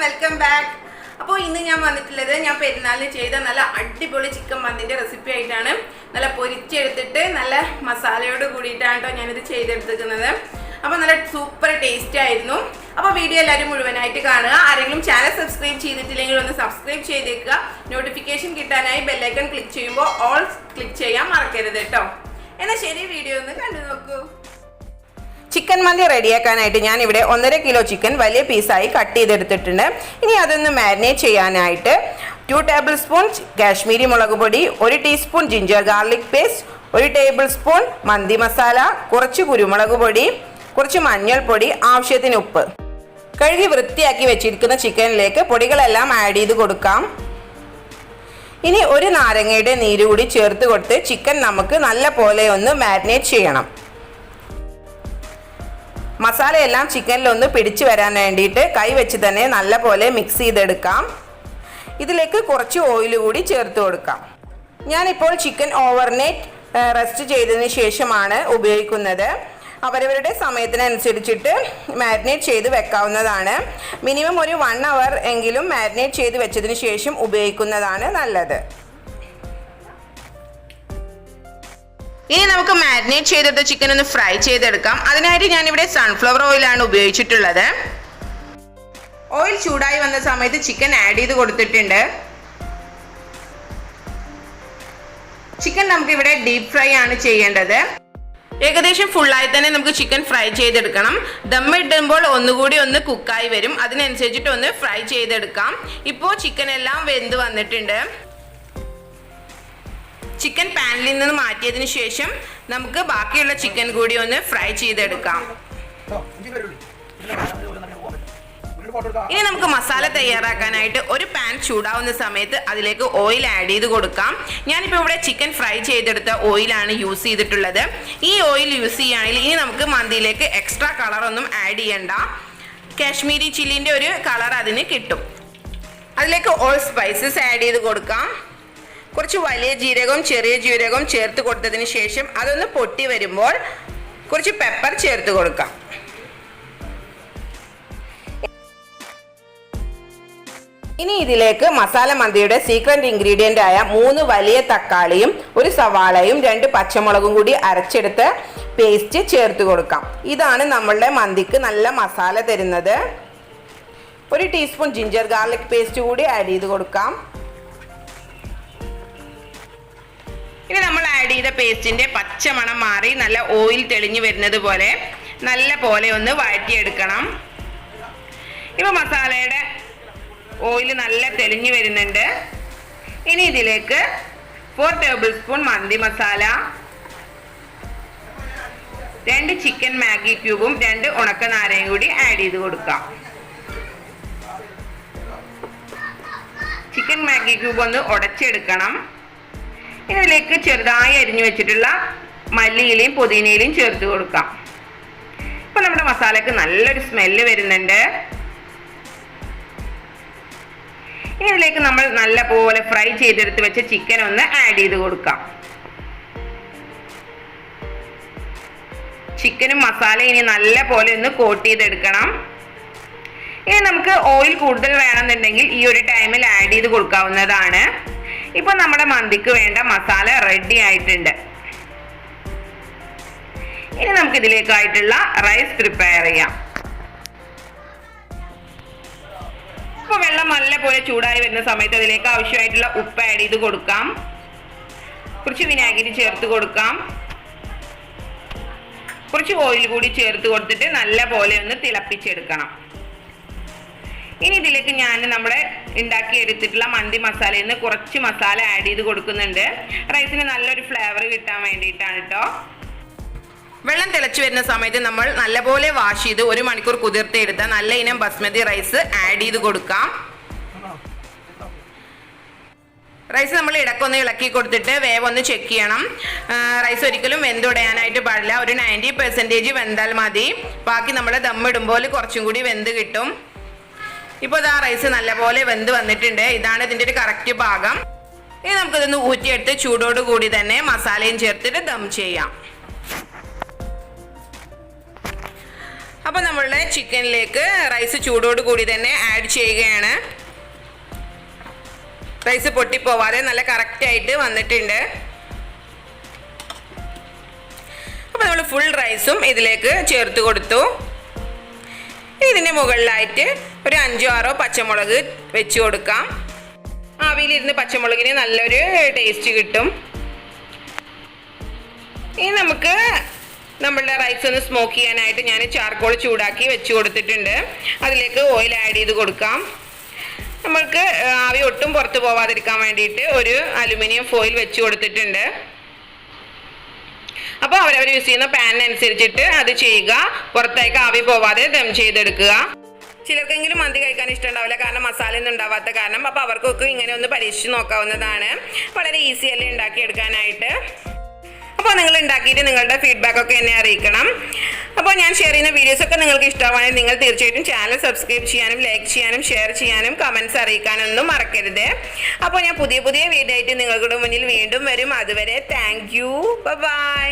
welcome back. അപ്പോൾ ഇന്ന് ഞാൻ വന്നിട്ടുള്ളത് ഞാൻ പെരുന്നാളിന് ചെയ്ത നല്ല അടിപൊളി ചിക്കൻ മന്തിന്റെ റെസിപ്പി ആയിട്ടാണ്. നല്ല പൊരിച്ചെടുത്തിട്ട് നല്ല മസാലയോട് കൂടിയിട്ടാണ് ട്ടോ ഞാൻ ഇത് ചെയ്തെടുത്തിരിക്കുന്നത്. അപ്പോൾ നല്ല സൂപ്പർ ടേസ്റ്റ് ആയിരുന്നു. അപ്പോൾ വീഡിയോ എല്ലാവരും മുഴുവനായിട്ട് കാണുക. ആരെങ്കിലും ചാനൽ സബ്സ്ക്രൈബ് ചെയ്തിട്ടില്ലെങ്കിൽ ഒന്ന് സബ്സ്ക്രൈബ് ചെയ്തേക്കുക. നോട്ടിഫിക്കേഷൻ കിട്ടാനായി ബെൽ ഐക്കൺ ക്ലിക്ക് ചെയ്യുമ്പോൾ ഓൾ ക്ലിക്ക് ചെയ്യാൻ മറക്കരുത് കേട്ടോ. എന്നാൽ ശരി, വീഡിയോ ഒന്ന് കണ്ടു നോക്കൂ. ചിക്കൻ മന്തി റെഡിയാക്കാനായിട്ട് ഞാൻ ഇവിടെ 1.5 കിലോ ചിക്കൻ വലിയ പീസായി കട്ട് ചെയ്തെടുത്തിട്ടുണ്ട്. ഇനി അതൊന്ന് മാരിനേറ്റ് ചെയ്യാനായിട്ട് 2 ടേബിൾ സ്പൂൺ കാശ്മീരി മുളക് പൊടി, 1 teaspoon ginger garlic paste, 1 table spoon mandi masala, കുറച്ച് കുരുമുളക് പൊടി, കുറച്ച് മഞ്ഞൾപ്പൊടി, ആവശ്യത്തിന് ഉപ്പ്. കഴുകി വൃത്തിയാക്കി വെച്ചിരിക്കുന്ന ചിക്കനിലേക്ക് പൊടികളെല്ലാം ആഡ് ചെയ്ത് കൊടുക്കാം. ഇനി 1 നാരങ്ങയുടെ നീര് കൂടി ചേർത്ത് കൊടുത്ത് ചിക്കൻ നമുക്ക് നല്ല പോലെ ഒന്ന് മാരിനേറ്റ് ചെയ്യണം. മസാലയെല്ലാം ചിക്കനിലൊന്ന് പിടിച്ചു വരാൻ വേണ്ടിയിട്ട് കൈ വെച്ച് തന്നെ നല്ല പോലെ മിക്സ് ചെയ്തെടുക്കാം. ഇതിലേക്ക് കുറച്ച് ഓയിൽ കൂടി ചേർത്ത് കൊടുക്കാം. ഞാനിപ്പോൾ ചിക്കൻ ഓവർനൈറ്റ് റെസ്റ്റ് ചെയ്തതിന് ശേഷമാണ് ഉപയോഗിക്കുന്നത്. അവരവരുടെ സമയത്തിനനുസരിച്ചിട്ട് മാരിനേറ്റ് ചെയ്ത് വെക്കാവുന്നതാണ്. മിനിമം ഒരു 1 അവർ എങ്കിലും മാരിനേറ്റ് ചെയ്ത് വെച്ചതിന് ശേഷം ഉപയോഗിക്കുന്നതാണ് നല്ലത്. ഇനി നമുക്ക് മാരിനേറ്റ് ചെയ്തെടുത്ത ചിക്കൻ ഒന്ന് ഫ്രൈ ചെയ്തെടുക്കാം. അതിനായിട്ട് ഞാനിവിടെ സൺഫ്ലവർ ഓയിലാണ് ഉപയോഗിച്ചിട്ടുള്ളത്. ഓയിൽ ചൂടായി വന്ന സമയത്ത് ചിക്കൻ ആഡ് ചെയ്ത് കൊടുത്തിട്ടുണ്ട്. ചിക്കൻ നമുക്ക് ഇവിടെ ഡീപ് ഫ്രൈ ആണ് ചെയ്യേണ്ടത്. ഏകദേശം ഫുള്ളായി തന്നെ നമുക്ക് ചിക്കൻ ഫ്രൈ ചെയ്തെടുക്കണം. ദമ്മിടുമ്പോൾ ഒന്നുകൂടി ഒന്ന് കുക്കായി വരും. അതിനനുസരിച്ചിട്ട് ഒന്ന് ഫ്രൈ ചെയ്തെടുക്കാം. ഇപ്പോൾ ചിക്കൻ എല്ലാം വെന്ത് വന്നിട്ടുണ്ട്. ചിക്കൻ പാനിൽ നിന്ന് മാറ്റിയതിന് ശേഷം നമുക്ക് ബാക്കിയുള്ള ചിക്കൻ കൂടി ഒന്ന് ഫ്രൈ ചെയ്തെടുക്കാം. ഇനി നമുക്ക് മസാല തയ്യാറാക്കാനായിട്ട് ഒരു പാൻ ചൂടാവുന്ന സമയത്ത് അതിലേക്ക് ഓയിൽ ആഡ് ചെയ്ത് കൊടുക്കാം. ഞാനിപ്പോൾ ഇവിടെ ചിക്കൻ ഫ്രൈ ചെയ്തെടുത്ത ഓയിലാണ് യൂസ് ചെയ്തിട്ടുള്ളത്. ഈ ഓയിൽ യൂസ് ചെയ്യുകയാണെങ്കിൽ ഇനി നമുക്ക് മന്തിയിലേക്ക് എക്സ്ട്രാ കളറൊന്നും ആഡ് ചെയ്യണ്ട. കാശ്മീരി ചില്ലിൻ്റെ ഒരു കളർ അതിന് കിട്ടും. അതിലേക്ക് ഓൾ സ്പൈസസ് ആഡ് ചെയ്ത് കൊടുക്കാം. കുറച്ച് വലിയ ജീരകവും ചെറിയ ജീരകവും ചേർത്ത് കൊടുത്തതിന് ശേഷം അതൊന്ന് പൊട്ടി വരുമ്പോൾ കുറച്ച് പെപ്പർ ചേർത്ത് കൊടുക്കാം. ഇനി ഇതിലേക്ക് മസാല മന്തിയുടെ സീക്രട്ട് ഇൻഗ്രീഡിയൻ്റ് ആയ 3 വലിയ തക്കാളിയും 1 സവാളയും 2 പച്ചമുളകും കൂടി അരച്ചെടുത്ത് പേസ്റ്റ് ചേർത്ത് കൊടുക്കാം. ഇതാണ് നമ്മളുടെ മന്തിക്ക് നല്ല മസാല തരുന്നത്. 1 ടീസ്പൂൺ ജിഞ്ചർ ഗാർലിക് പേസ്റ്റ് കൂടി ആഡ് ചെയ്ത് കൊടുക്കാം. ഇനി നമ്മൾ ആഡ് ചെയ്ത പേസ്റ്റിന്റെ പച്ചമണം മാറി നല്ല ഓയിൽ തെളിഞ്ഞു വരുന്നത് പോലെ നല്ല പോലെ ഒന്ന് വഴറ്റിയെടുക്കണം. ഇപ്പോൾ മസാലയുടെ ഓയിൽ നല്ല തെളിഞ്ഞു വരുന്നുണ്ട്. ഇനി ഇതിലേക്ക് 4 table spoon mandi masala, 2 chicken Maggi ക്യൂബും 2 ഉണക്ക നാരയും കൂടി ആഡ് ചെയ്ത് കൊടുക്കാം. ചിക്കൻ മാഗി ക്യൂബ് ഒന്ന് ഉടച്ചെടുക്കണം. ഇതിലേക്ക് ചെറുതായി അരിഞ്ഞു വെച്ചിട്ടുള്ള മല്ലിയിലയും പുതിനയിലയും ചേർത്ത് കൊടുക്കാം. ഇപ്പൊ നമ്മുടെ മസാലക്ക് നല്ലൊരു സ്മെല്ല് വരുന്നുണ്ട്. ഇനി ഇതിലേക്ക് നമ്മൾ നല്ല പോലെ ഫ്രൈ ചെയ്തെടുത്ത് വെച്ച ചിക്കൻ ഒന്ന് ആഡ് ചെയ്ത് കൊടുക്കാം. ചിക്കനും മസാലയും ഇനി നല്ല പോലെ ഒന്ന് കോട്ട് ചെയ്തെടുക്കണം. ഇനി നമുക്ക് ഓയിൽ കൂടുതൽ വേണമെന്നുണ്ടെങ്കിൽ ഈ ഒരു ടൈമിൽ ആഡ് ചെയ്ത് കൊടുക്കാവുന്നതാണ്. ഇപ്പൊ നമ്മുടെ മന്തിക്ക് വേണ്ട മസാല റെഡി ആയിട്ടുണ്ട്. ഇനി നമുക്ക് ഇതിലേക്കായിട്ടുള്ള റൈസ് പ്രിപ്പയർ ചെയ്യാം. ഇപ്പൊ വെള്ളം നല്ല പോലെ ചൂടായി വരുന്ന സമയത്ത് അതിലേക്ക് ആവശ്യമായിട്ടുള്ള ഉപ്പ് ആഡ് ചെയ്ത് കൊടുക്കാം. കുറച്ച് വിനാഗിരി ചേർത്ത് കൊടുക്കാം. കുറച്ച് ഓയിൽ കൂടി ചേർത്ത് കൊടുത്തിട്ട് നല്ല പോലെ ഒന്ന് തിളപ്പിച്ചെടുക്കണം. ഇനി ഇതിലേക്ക് ഞാൻ നമ്മുടെ ഉണ്ടാക്കിയെടുത്തിട്ടുള്ള മന്തി മസാലയിൽ നിന്ന് കുറച്ച് മസാല ആഡ് ചെയ്ത് കൊടുക്കുന്നുണ്ട്. റൈസിന് നല്ലൊരു ഫ്ലേവർ കിട്ടാൻ വേണ്ടിയിട്ടാണ് കേട്ടോ. വെള്ളം തിളച്ചു വരുന്ന സമയത്ത് നമ്മൾ നല്ലപോലെ വാഷ് ചെയ്ത് 1 മണിക്കൂർ കുതിർത്തെടുത്ത നല്ല ഇനം ബസ്മതി റൈസ് ആഡ് ചെയ്ത് കൊടുക്കാം. റൈസ് നമ്മൾ ഇടക്കൊന്ന് ഇളക്കി കൊടുത്തിട്ട് വേവൊന്ന് ചെക്ക് ചെയ്യണം. റൈസ് ഒരിക്കലും വെന്തുടയാനായിട്ട് പാടില്ല. ഒരു 90% വെന്താൽ മതി. ബാക്കി നമ്മൾ ദമ്മിടുമ്പോൾ കുറച്ചും കൂടി വെന്ത് കിട്ടും. ഇപ്പോൾ ഇതാ റൈസ് നല്ലപോലെ വെന്ത് വന്നിട്ടുണ്ട്. ഇതാണ് ഇതിൻ്റെ ഒരു കറക്റ്റ് പാകം. ഇനി നമുക്കിതൊന്ന് ഊറ്റിയെടുത്ത് ചൂടോട് കൂടി തന്നെ മസാലയും ചേർത്തിട്ട് ദം ചെയ്യാം. അപ്പോൾ നമ്മളുടെ ചിക്കനിലേക്ക് റൈസ് ചൂടോട് കൂടി തന്നെ ആഡ് ചെയ്യുകയാണ്. റൈസ് പൊട്ടിപ്പോവാതെ നല്ല കറക്റ്റായിട്ട് വന്നിട്ടുണ്ട്. അപ്പോൾ നമ്മൾ ഫുൾ റൈസും ഇതിലേക്ക് ചേർത്ത് കൊടുത്തു. ഇതിൻ്റെ മുകളിലായിട്ട് ഒരു 5-6 പച്ചമുളക് വെച്ച് കൊടുക്കാം. ആവിയിലിരുന്ന് പച്ചമുളകിന് നല്ലൊരു ടേസ്റ്റ് കിട്ടും. ഇനി നമുക്ക് നമ്മളുടെ റൈസ് ഒന്ന് സ്മോക്ക് ചെയ്യാനായിട്ട് ഞാൻ ചാർക്കോൾ ചൂടാക്കി വെച്ച് കൊടുത്തിട്ടുണ്ട്. അതിലേക്ക് ഓയിൽ ആഡ് ചെയ്ത് കൊടുക്കാം. നമ്മൾക്ക് ആവി ഒട്ടും പുറത്ത് പോവാതിരിക്കാൻ വേണ്ടിയിട്ട് ഒരു അലുമിനിയം ഫോയിൽ വെച്ച് കൊടുത്തിട്ടുണ്ട്. അപ്പോൾ അവരവർ യൂസ് ചെയ്യുന്ന പാനിനനുസരിച്ചിട്ട് അത് ചെയ്യുക. പുറത്തേക്ക് ആവി പോവാതെ ദം ചെയ്തെടുക്കുക. ചിലർക്കെങ്കിലും മന്തി കഴിക്കാൻ ഇഷ്ടമുണ്ടാവില്ല, കാരണം മസാല ഒന്നും ഉണ്ടാവാത്ത കാരണം. അപ്പോൾ അവർക്കൊക്കെ ഇങ്ങനെ ഒന്ന് പരീക്ഷിച്ച് നോക്കാവുന്നതാണ്. വളരെ ഈസി അല്ലേ ഉണ്ടാക്കിയെടുക്കാനായിട്ട്. അപ്പോൾ നിങ്ങൾ ഉണ്ടാക്കിയിട്ട് നിങ്ങളുടെ ഫീഡ്ബാക്കൊക്കെ എന്നെ അറിയിക്കണം. അപ്പോൾ ഞാൻ ഷെയർ ചെയ്യുന്ന വീഡിയോസൊക്കെ നിങ്ങൾക്ക് ഇഷ്ടമാണെങ്കിൽ നിങ്ങൾ തീർച്ചയായിട്ടും ചാനൽ സബ്സ്ക്രൈബ് ചെയ്യാനും ലൈക്ക് ചെയ്യാനും ഷെയർ ചെയ്യാനും കമൻറ്റ്സ് അറിയിക്കാനൊന്നും മറക്കരുത്. അപ്പോൾ ഞാൻ പുതിയ വീഡിയോ ആയിട്ട് നിങ്ങളുടെ മുന്നിൽ വീണ്ടും വരും. അതുവരെ താങ്ക് യു. ബൈ.